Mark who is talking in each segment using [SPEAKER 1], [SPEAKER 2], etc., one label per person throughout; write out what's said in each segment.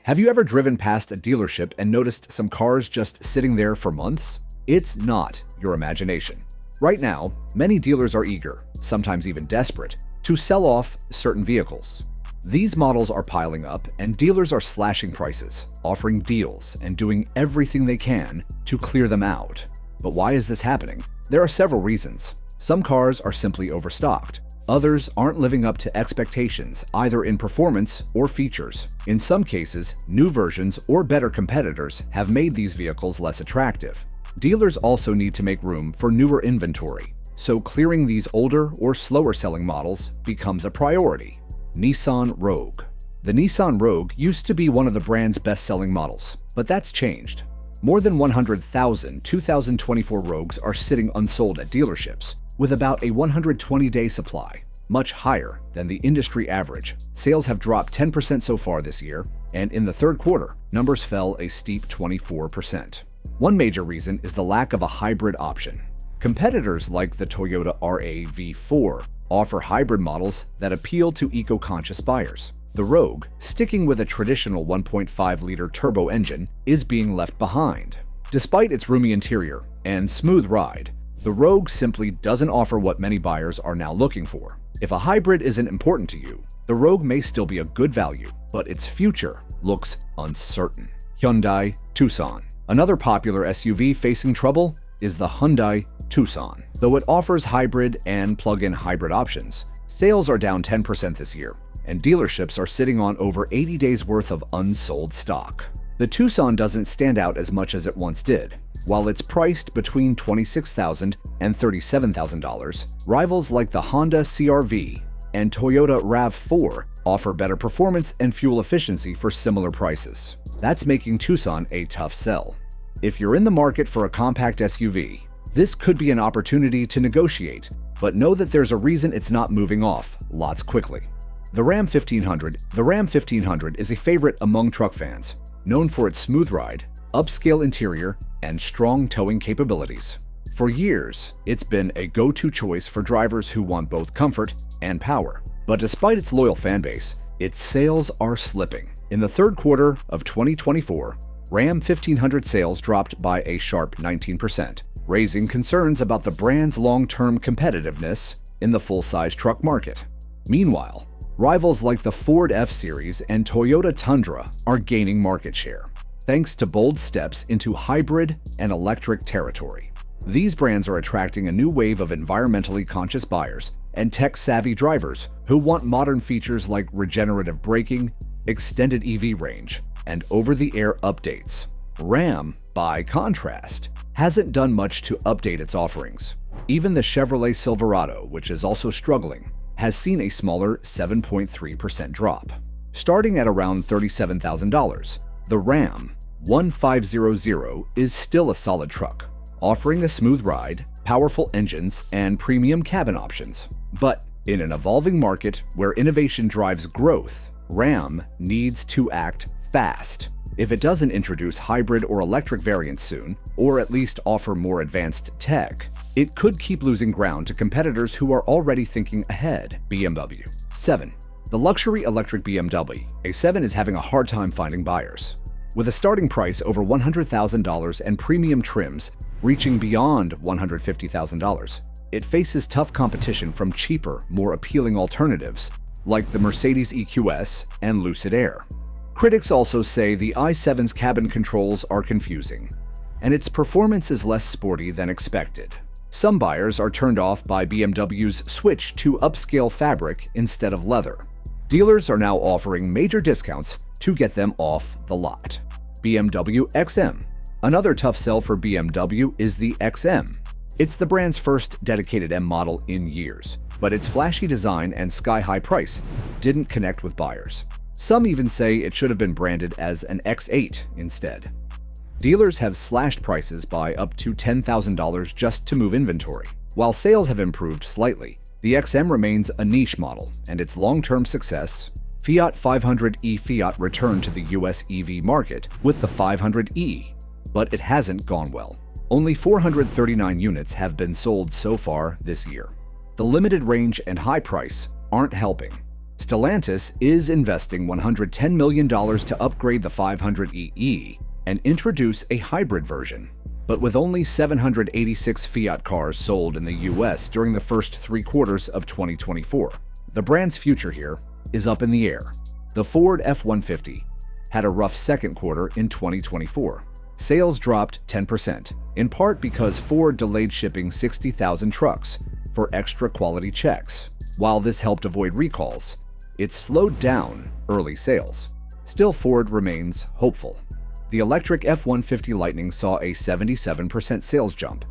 [SPEAKER 1] Have you ever driven past a dealership and noticed some cars just sitting there for months? It's not your imagination. Right now, many dealers are eager, sometimes even desperate, to sell off certain vehicles. These models are piling up, and dealers are slashing prices, offering deals, and doing everything they can to clear them out. But why is this happening? There are several reasons. Some cars are simply overstocked. Others aren't living up to expectations, either in performance or features. In some cases, new versions or better competitors have made these vehicles less attractive. Dealers also need to make room for newer inventory, so clearing these older or slower-selling models becomes a priority. Nissan Rogue. The Nissan Rogue used to be one of the brand's best-selling models, but that's changed. More than 100,000 2024 Rogues are sitting unsold at dealerships, with about a 120-day supply, much higher than the industry average. Sales have dropped 10% so far this year, and in the third quarter, numbers fell a steep 24%. One major reason is the lack of a hybrid option. Competitors like the Toyota RAV4 offer hybrid models that appeal to eco-conscious buyers. The Rogue, sticking with a traditional 1.5-liter turbo engine, is being left behind. Despite its roomy interior and smooth ride, the Rogue simply doesn't offer what many buyers are now looking for. If a hybrid isn't important to you, the Rogue may still be a good value, but its future looks uncertain. Hyundai Tucson. Another popular SUV facing trouble is the Hyundai Tucson. Though it offers hybrid and plug-in hybrid options, sales are down 10% this year, and dealerships are sitting on over 80 days worth of unsold stock. The Tucson doesn't stand out as much as it once did. While it's priced between $26,000 and $37,000, rivals like the Honda CR-V and Toyota RAV4 offer better performance and fuel efficiency for similar prices. That's making Tucson a tough sell. If you're in the market for a compact SUV, this could be an opportunity to negotiate, but know that there's a reason it's not moving off lots quickly. The Ram 1500. The Ram 1500 is a favorite among truck fans, known for its smooth ride, upscale interior, and strong towing capabilities. For years, it's been a go-to choice for drivers who want both comfort and power. But despite its loyal fan base, its sales are slipping. In the third quarter of 2024, Ram 1500 sales dropped by a sharp 19%, raising concerns about the brand's long-term competitiveness in the full-size truck market. Meanwhile, rivals like the Ford F-Series and Toyota Tundra are gaining market share, thanks to bold steps into hybrid and electric territory. These brands are attracting a new wave of environmentally conscious buyers and tech-savvy drivers who want modern features like regenerative braking, extended EV range, and over-the-air updates. Ram, by contrast, hasn't done much to update its offerings. Even the Chevrolet Silverado, which is also struggling, has seen a smaller 7.3% drop. Starting at around $37,000, the Ram 1500 is still a solid truck, offering a smooth ride, powerful engines, and premium cabin options. But in an evolving market where innovation drives growth, Ram needs to act fast. If it doesn't introduce hybrid or electric variants soon, or at least offer more advanced tech, it could keep losing ground to competitors who are already thinking ahead. BMW 7. The luxury electric BMW A7 is having a hard time finding buyers. With a starting price over $100,000 and premium trims reaching beyond $150,000, it faces tough competition from cheaper, more appealing alternatives like the Mercedes EQS and Lucid Air. Critics also say the i7's cabin controls are confusing, and its performance is less sporty than expected. Some buyers are turned off by BMW's switch to upscale fabric instead of leather. Dealers are now offering major discounts to get them off the lot. BMW XM. Another tough sell for BMW is the XM. It's the brand's first dedicated M model in years, but its flashy design and sky-high price didn't connect with buyers. Some even say it should have been branded as an X8 instead. Dealers have slashed prices by up to $10,000 just to move inventory. While sales have improved slightly, the XM remains a niche model, and its long-term success. Fiat 500e Fiat returned to the US EV market with the 500e, but it hasn't gone well. Only 439 units have been sold so far this year. The limited range and high price aren't helping. Stellantis is investing $110 million to upgrade the 500EE and introduce a hybrid version. But with only 786 Fiat cars sold in the US during the first 3 quarters of 2024, the brand's future here is up in the air. The Ford F-150 had a rough second quarter in 2024. Sales dropped 10%, in part because Ford delayed shipping 60,000 trucks for extra quality checks. While this helped avoid recalls, it slowed down early sales. Still, Ford remains hopeful. The electric F-150 Lightning saw a 77% sales jump,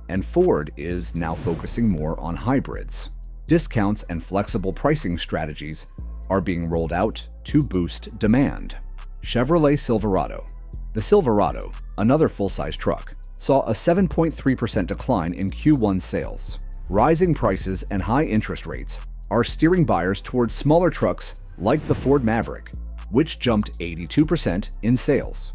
[SPEAKER 1] and Ford is now focusing more on hybrids. Discounts and flexible pricing strategies are being rolled out to boost demand. Chevrolet Silverado. The Silverado, another full-size truck, saw a 7.3% decline in Q1 sales. Rising prices and high interest rates are steering buyers towards smaller trucks like the Ford Maverick, which jumped 82% in sales.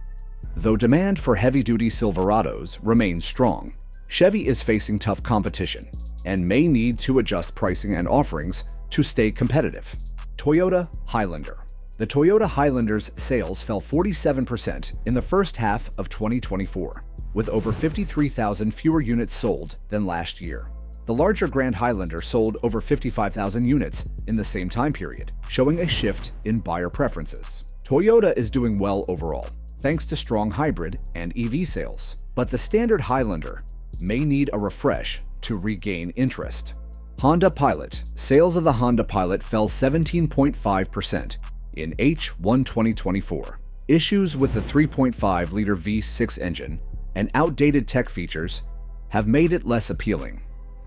[SPEAKER 1] Though demand for heavy-duty Silverados remains strong, Chevy is facing tough competition and may need to adjust pricing and offerings to stay competitive. Toyota Highlander. The Toyota Highlander's sales fell 47% in the first half of 2024, with over 53,000 fewer units sold than last year. The larger Grand Highlander sold over 55,000 units in the same time period, showing a shift in buyer preferences. Toyota is doing well overall, thanks to strong hybrid and EV sales, but the standard Highlander may need a refresh to regain interest. Honda Pilot. Sales of the Honda Pilot fell 17.5% in H1 2024. Issues with the 3.5-liter V6 engine and outdated tech features have made it less appealing.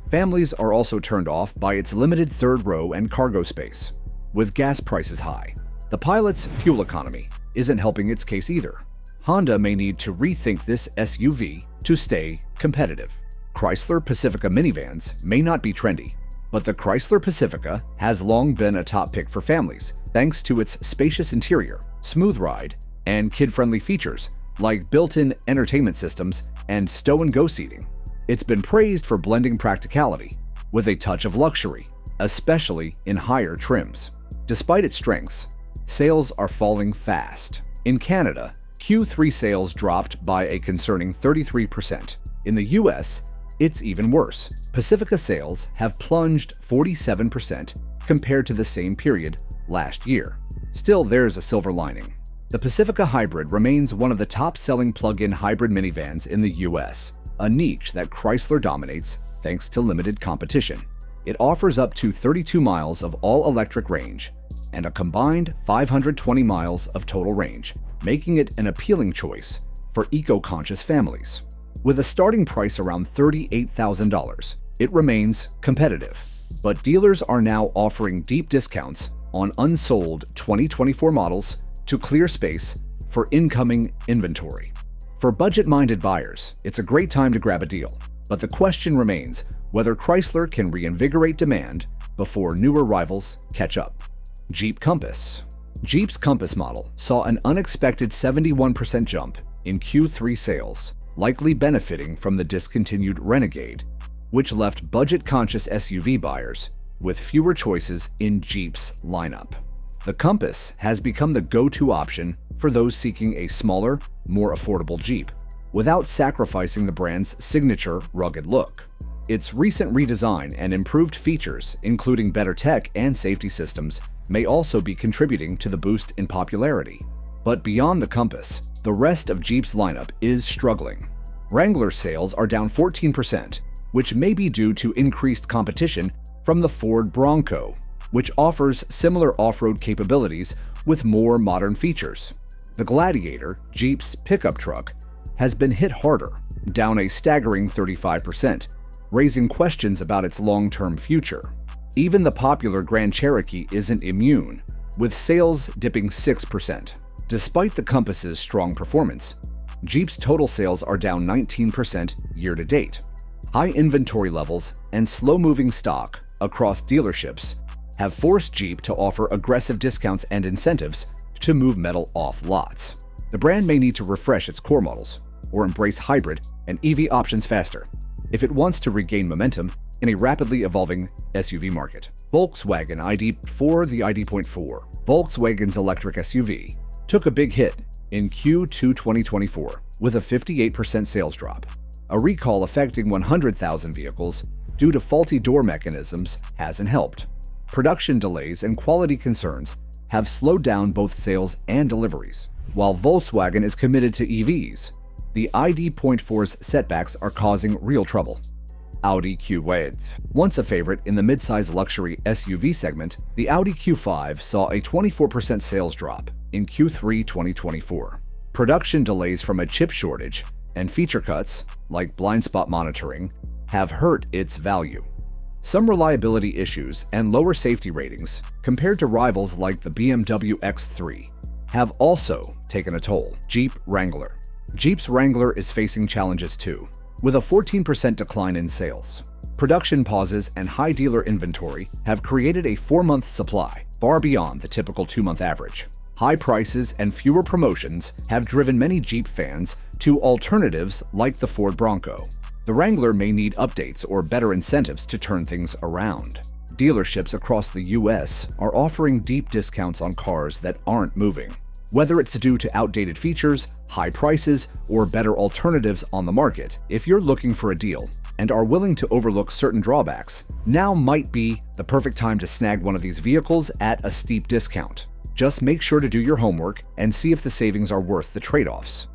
[SPEAKER 1] Families are also turned off by its limited third row and cargo space. With gas prices high, the Pilot's fuel economy isn't helping its case either. Honda may need to rethink this SUV to stay competitive. Chrysler Pacifica minivans may not be trendy, but the Chrysler Pacifica has long been a top pick for families thanks to its spacious interior, smooth ride, and kid-friendly features like built-in entertainment systems and stow-and-go seating. It's been praised for blending practicality with a touch of luxury, especially in higher trims. Despite its strengths, sales are falling fast. In Canada, Q3 sales dropped by a concerning 33%. In the US, it's even worse. Pacifica sales have plunged 47% compared to the same period last year. Still, there's a silver lining. The Pacifica Hybrid remains one of the top-selling plug-in hybrid minivans in the US, a niche that Chrysler dominates thanks to limited competition. It offers up to 32 miles of all-electric range and a combined 520 miles of total range, making it an appealing choice for eco-conscious families. With a starting price around $38,000, it remains competitive. But dealers are now offering deep discounts on unsold 2024 models to clear space for incoming inventory. For budget-minded buyers, it's a great time to grab a deal, but the question remains whether Chrysler can reinvigorate demand before newer rivals catch up. Jeep Compass. Jeep's Compass model saw an unexpected 71% jump in Q3 sales, likely benefiting from the discontinued Renegade, which left budget-conscious SUV buyers with fewer choices in Jeep's lineup. The Compass has become the go-to option for those seeking a smaller, more affordable Jeep, without sacrificing the brand's signature rugged look. Its recent redesign and improved features, including better tech and safety systems, may also be contributing to the boost in popularity. But beyond the Compass, the rest of Jeep's lineup is struggling. Wrangler sales are down 14%, which may be due to increased competition from the Ford Bronco, which offers similar off-road capabilities with more modern features. The Gladiator, Jeep's pickup truck, has been hit harder, down a staggering 35%, raising questions about its long-term future. Even the popular Grand Cherokee isn't immune, with sales dipping 6%. Despite the Compass's strong performance, Jeep's total sales are down 19% year-to-date. High inventory levels and slow-moving stock across dealerships have forced Jeep to offer aggressive discounts and incentives to move metal off lots. The brand may need to refresh its core models or embrace hybrid and EV options faster if it wants to regain momentum in a rapidly evolving SUV market. Volkswagen ID.4. The ID.4, Volkswagen's electric SUV, took a big hit in Q2 2024 with a 58% sales drop. A recall affecting 100,000 vehicles due to faulty door mechanisms hasn't helped. Production delays and quality concerns have slowed down both sales and deliveries. While Volkswagen is committed to EVs, the ID.4's setbacks are causing real trouble. Audi Q8. Once a favorite in the midsize luxury SUV segment, the Audi Q5 saw a 24% sales drop in Q3 2024. Production delays from a chip shortage and feature cuts, like blind spot monitoring, have hurt its value. Some reliability issues and lower safety ratings, compared to rivals like the BMW X3, have also taken a toll. Jeep Wrangler. Jeep's Wrangler is facing challenges too, with a 14% decline in sales. Production pauses and high dealer inventory have created a 4-month supply, far beyond the typical 2-month average. High prices and fewer promotions have driven many Jeep fans to alternatives like the Ford Bronco. The Wrangler may need updates or better incentives to turn things around. Dealerships across the US are offering deep discounts on cars that aren't moving. Whether it's due to outdated features, high prices, or better alternatives on the market, if you're looking for a deal and are willing to overlook certain drawbacks, now might be the perfect time to snag one of these vehicles at a steep discount. Just make sure to do your homework and see if the savings are worth the trade-offs.